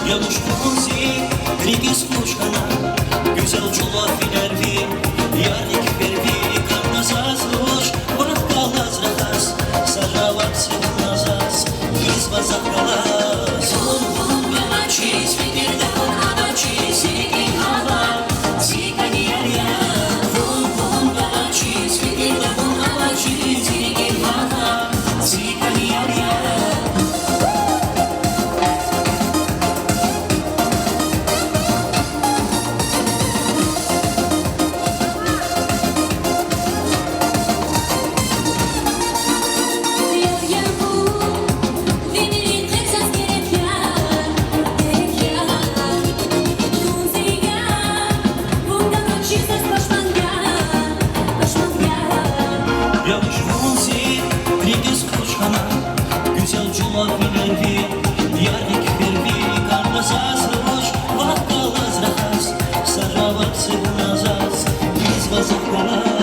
Yanlış muzi, Rigis kuşkana, güzel çolak filervi, yarnik vervi, karnazaz luş, bırak kalaz rakas, sarravat sevnazaz, biz vazak kalaz. Bum yamaçiz, fikirde anamaçiz, sikin hava, sikani yarya. Bum yamaçiz, fikirde anamaçiz, sikin hava, sikani yarya. Yanlış muzi, Rigis kuşkana, güzel çolak filervi, yarnik vervi, karnazaz luş, bırak kalaz rakas, sarravat sevnazaz, biz vazak kalaz.